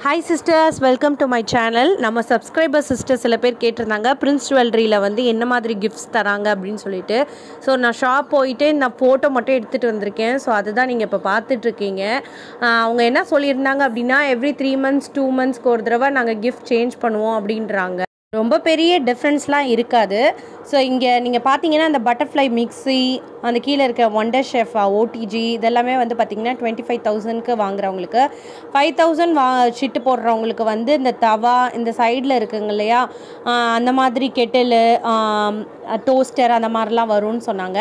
Hi sisters, welcome to my channel. நம்ம subscriber sisters சில பேர் கேட்டிருந்தாங்க பிரின்ஸ் ஜுவல்லரியில் வந்து என்ன மாதிரி கிஃப்ட்ஸ் தராங்க அப்படின்னு சொல்லிட்டு. ஸோ நான் ஷாப் போயிட்டு நான் ஃபோட்டோ மட்டும் எடுத்துகிட்டு வந்திருக்கேன். ஸோ அதுதான் நீங்கள் இப்போ பார்த்துட்ருக்கீங்க. அவங்க என்ன சொல்லியிருந்தாங்க அப்படின்னா எவ்ரி 3 months 2 monthsக்கு ஒரு தடவை நாங்கள் கிஃப்ட் சேஞ்ச் பண்ணுவோம் அப்படின்றாங்க. ரொம்ப பெரிய டிஃப்ரென்ஸ்லாம் இருக்காது. ஸோ இங்கே நீங்கள் பார்த்தீங்கன்னா அந்த பட்டர்ஃப்ளை மிக்ஸி, அந்த கீழே இருக்க ஒண்டர் ஷெஃப் ஓடிஜி இதெல்லாமே வந்து பார்த்திங்கன்னா 25,000க்கு வாங்குறவங்களுக்கு, 5,000 சிட்டு போடுறவங்களுக்கு வந்து இந்த தவா இந்த சைடில் இருக்குங்க இல்லையா, அந்த மாதிரி கெட்டிலு, டோஸ்டர் அந்த மாதிரிலாம் வரும்னு சொன்னாங்க.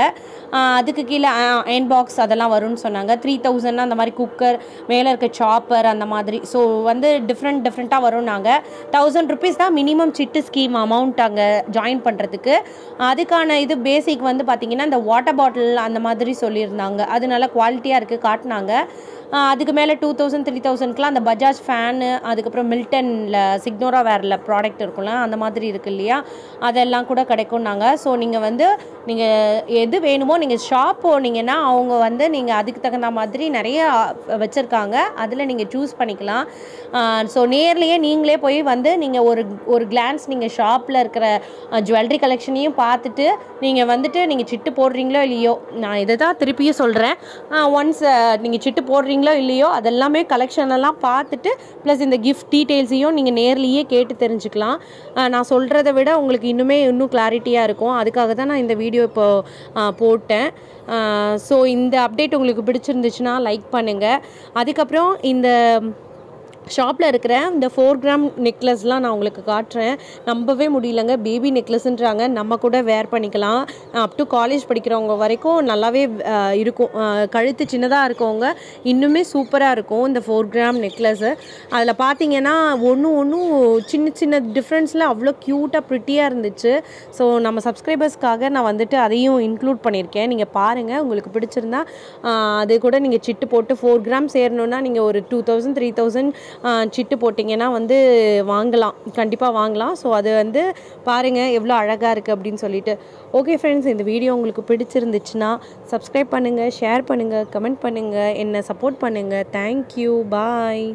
அதுக்கு கீழே அயன் பாக்ஸ் அதெல்லாம் வரும்னு சொன்னாங்க. 3,000 அந்த மாதிரி குக்கர், மேலே இருக்க சாப்பர் அந்த மாதிரி. ஸோ வந்து டிஃப்ரெண்ட்டாக வரும். நாங்கள் 1,000 rupees தான் மினிமம் சிட்டு ஸ்கீம் அமௌண்ட் அங்கே ஜாயின் பண்ணுறதுக்கு. அதுக்கான இது பேசிக் வந்து பார்த்திங்கன்னா இந்த வாட்டர் பாட்டில் அந்த மாதிரி சொல்லியிருந்தாங்க. அது நல்லா குவாலிட்டியாக இருக்குது காட்டினாங்க. அதுக்கு மேலே 2,000 3,000க்குலாம் அந்த பஜாஜ் ஃபேனு, அதுக்கப்புறம் மில்டனில் சிக்னோரா வேரில் ப்ராடக்ட் இருக்கும்ல அந்த மாதிரி இருக்குது இல்லையா, அதெல்லாம் கூட கிடைக்கும்னாங்க. ஸோ நீங்கள் வந்து நீங்கள் எது வேணுமோ நீங்கள் ஷாப் போனீங்கன்னா அவங்க வந்து நீங்கள் அதுக்கு தகுந்த மாதிரி நிறைய வச்சுருக்காங்க, அதில் நீங்கள் சூஸ் பண்ணிக்கலாம். ஸோ நேர்லேயே நீங்களே போய் வந்து நீங்கள் ஒரு கிளான்ஸ் நீங்கள் ஷாப்பில் இருக்கிற ஜுவல்லரி கலெக்ஷனையும் பார்த்துட்டு நீங்கள் வந்துட்டு நீங்கள் சிட்டு போடுறீங்களோ இல்லையோ, நான் இதை தான் திருப்பியும் சொல்கிறேன், ஒன்ஸ் நீங்கள் சிட்டு போடுறீங்களோ இல்லையோ அதெல்லாமே கலெக்ஷனெல்லாம் பார்த்துட்டு ப்ளஸ் இந்த கிஃப்ட் டீட்டெயில்ஸையும் நீங்கள் நேர்லேயே கேட்டு தெரிஞ்சுக்கலாம். நான் சொல்கிறத விட உங்களுக்கு இன்னும் கிளாரிட்டியாக இருக்கும். அதுக்காக தான் நான் இந்த வீடியோ இப்போ போட்டேன். ஸோ இந்த அப்டேட் உங்களுக்கு பிடிச்சிருந்துச்சுன்னா லைக் பண்ணுங்கள். அதுக்கப்புறம் இந்த ஷாப்பில் இருக்கிற இந்த 4 gram நெக்லஸ்லாம் நான் உங்களுக்கு காட்டுறேன். நம்பவே முடியலங்க, பேபி நெக்லஸ்ன்றாங்க. நம்ம கூட வேர் பண்ணிக்கலாம். அப் டு காலேஜ் படிக்கிறவங்க வரைக்கும் நல்லாவே இருக்கும். கழுத்து சின்னதாக இருக்கவங்க இன்னுமே சூப்பராக இருக்கும் இந்த 4 gram நெக்லஸ்ஸு. அதில் பார்த்தீங்கன்னா ஒன்றும் சின்ன டிஃப்ரென்ஸில் அவ்வளோ க்யூட்டாக ப்ரிட்டியாக இருந்துச்சு. ஸோ நம்ம சப்ஸ்கிரைபர்ஸ்க்காக நான் வந்துட்டு அதையும் இன்க்ளூட் பண்ணியிருக்கேன். நீங்கள் பாருங்கள், உங்களுக்கு பிடிச்சிருந்தா அது கூட நீங்கள் சிட்டு போட்டு 4 gram சேரணுன்னா நீங்கள் ஒரு 2,000 3,000 சிட்டு போட்டிங்கன்னா வந்து வாங்கலாம், கண்டிப்பாக வாங்கலாம். ஸோ அது வந்து பாருங்கள் எவ்வளோ அழகாக இருக்குது அப்படின்னு சொல்லிட்டு. ஓகே ஃப்ரெண்ட்ஸ், இந்த வீடியோ உங்களுக்கு பிடிச்சிருந்துச்சுன்னா சப்ஸ்கிரைப் பண்ணுங்கள், ஷேர் பண்ணுங்கள், கமெண்ட் பண்ணுங்கள், என்னை சப்போர்ட் பண்ணுங்கள். தேங்க்யூ, பாய்.